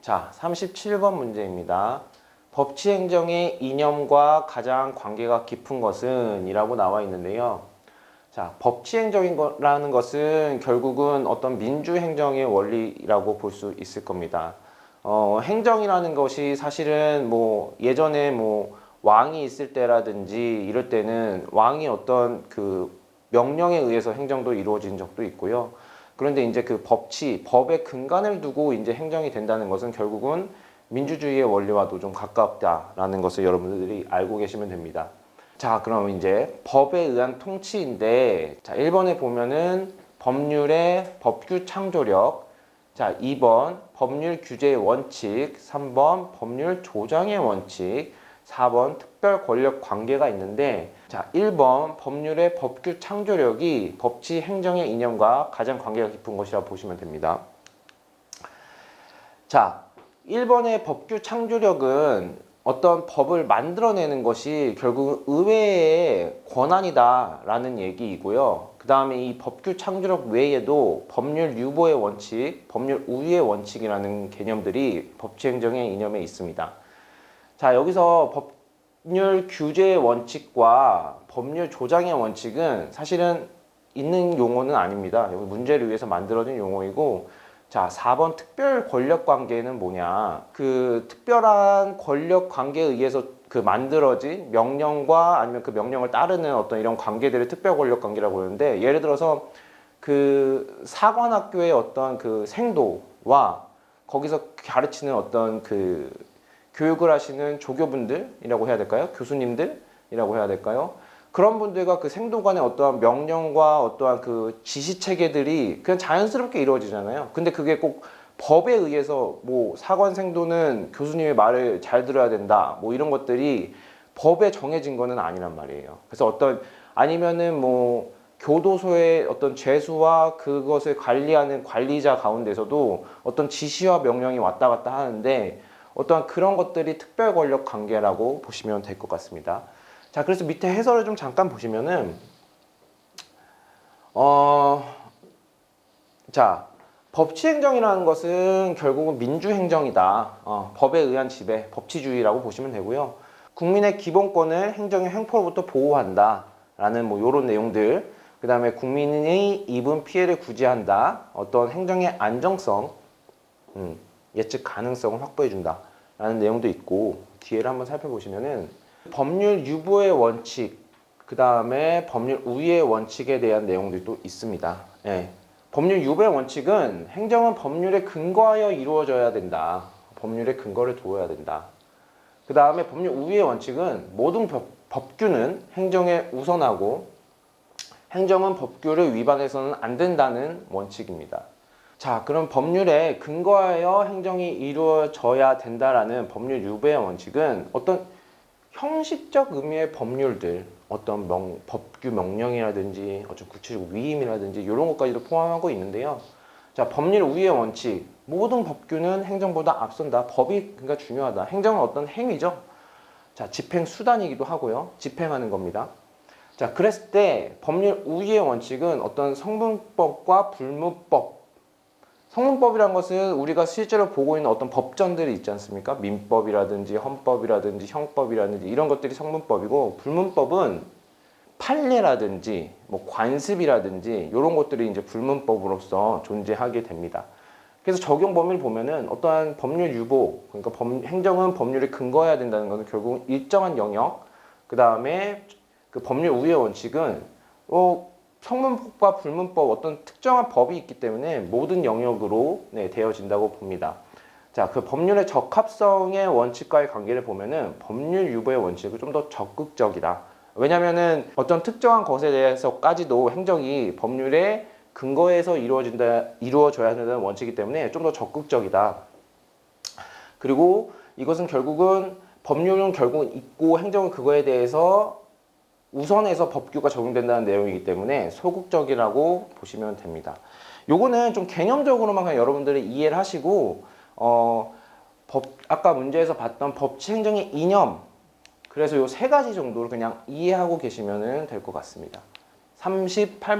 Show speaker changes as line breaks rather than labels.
자, 37번 문제입니다. 법치행정의 이념과 가장 관계가 깊은 것은? 이라고 나와 있는데요. 자, 법치행정이라는 것은 결국은 어떤 민주행정의 원리라고 볼 수 있을 겁니다. 행정이라는 것이 사실은 뭐 예전에 뭐 왕이 있을 때라든지 이럴 때는 왕이 어떤 그 명령에 의해서 행정도 이루어진 적도 있고요. 그런데 이제 그 법의 근간을 두고 이제 행정이 된다는 것은 결국은 민주주의의 원리와도 좀 가깝다라는 것을 여러분들이 알고 계시면 됩니다. 자, 그럼 이제 법에 의한 통치인데, 자, 1번에 보면은 법률의 법규 창조력, 자, 2번 법률 규제의 원칙, 3번 법률 조정의 원칙, 4번 특별 권력 관계가 있는데, 자, 1번 법률의 법규 창조력이 법치 행정의 이념과 가장 관계가 깊은 것이라고 보시면 됩니다. 자, 1번의 법규 창조력은 어떤 법을 만들어내는 것이 결국 의회의 권한이다라는 얘기이고요. 그 다음에 이 법규 창조력 외에도 법률 유보의 원칙, 법률 우위의 원칙이라는 개념들이 법치행정의 이념에 있습니다. 자, 여기서 법률 규제의 원칙과 법률 조정의 원칙은 사실은 있는 용어는 아닙니다. 여기 문제를 위해서 만들어진 용어이고, 자, 4번 특별 권력 관계는 뭐냐? 그 특별한 권력 관계에 의해서 그 만들어진 명령과 아니면 그 명령을 따르는 어떤 이런 관계들을 특별 권력 관계라고 하는데, 예를 들어서 그 사관학교의 어떤 그 생도와 거기서 가르치는 어떤 그 교육을 하시는 조교분들이라고 해야 될까요? 교수님들이라고 해야 될까요? 그런 분들과 그 생도 간의 어떠한 명령과 어떠한 그 지시 체계들이 그냥 자연스럽게 이루어지잖아요. 근데 그게 꼭 법에 의해서 뭐 사관 생도는 교수님의 말을 잘 들어야 된다, 뭐 이런 것들이 법에 정해진 거는 아니란 말이에요. 그래서 어떤 아니면은 뭐 교도소의 어떤 죄수와 그것을 관리하는 관리자 가운데서도 어떤 지시와 명령이 왔다 갔다 하는데, 어떠한 그런 것들이 특별 권력 관계라고 보시면 될 것 같습니다. 자, 그래서 밑에 해설을 좀 잠깐 보시면은, 자, 법치행정이라는 것은 결국은 민주행정이다. 법에 의한 지배, 법치주의라고 보시면 되고요. 국민의 기본권을 행정의 횡포로부터 보호한다. 라는 뭐 요런 내용들. 그 다음에 국민의 입은 피해를 구제한다. 어떤 행정의 안정성, 예측 가능성을 확보해준다. 라는 내용도 있고, 뒤에를 한번 살펴보시면은, 법률 유보의 원칙, 그 다음에 법률 우위의 원칙에 대한 내용들이 또 있습니다. 예. 법률 유보의 원칙은 행정은 법률에 근거하여 이루어져야 된다. 법률에 근거를 두어야 된다. 그 다음에 법률 우위의 원칙은 모든 법규는 행정에 우선하고 행정은 법규를 위반해서는 안 된다는 원칙입니다. 자, 그럼 법률에 근거하여 행정이 이루어져야 된다라는 법률 유보의 원칙은 어떤 형식적 의미의 법률들, 어떤 법규 명령이라든지 어떤 구체적 위임이라든지 이런 것까지도 포함하고 있는데요. 자, 법률 우위의 원칙, 모든 법규는 행정보다 앞선다. 법이 그러니까 중요하다. 행정은 어떤 행위죠. 자, 집행 수단이기도 하고요. 집행하는 겁니다. 자, 그랬을 때 법률 우위의 원칙은 어떤 성문법과 불문법, 성문법이란 것은 우리가 실제로 보고 있는 어떤 법전들이 있지 않습니까? 민법이라든지 헌법이라든지 형법이라든지 이런 것들이 성문법이고, 불문법은 판례라든지 뭐 관습이라든지 이런 것들이 이제 불문법으로서 존재하게 됩니다. 그래서 적용 범위를 보면은 어떠한 법률 유보, 그러니까 행정은 법률에 근거해야 된다는 것은 결국 일정한 영역, 그 다음에 그 법률 우위의 원칙은 성문법과 불문법 어떤 특정한 법이 있기 때문에 모든 영역으로 되어진다고 봅니다. 자, 그 법률의 적합성의 원칙과의 관계를 보면은 법률 유보의 원칙은 좀 더 적극적이다. 왜냐면은 어떤 특정한 것에 대해서까지도 행정이 법률에 근거해서 이루어져야 된다는 원칙이기 때문에 좀 더 적극적이다. 그리고 이것은 결국은 법률은 결국은 있고 행정은 그거에 대해서 우선해서 법규가 적용된다는 내용이기 때문에 소극적이라고 보시면 됩니다. 요거는 좀 개념적으로만 그냥 여러분들이 이해를 하시고, 아까 문제에서 봤던 법치행정의 이념, 그래서 요 세 가지 정도를 그냥 이해하고 계시면 될 것 같습니다. 38번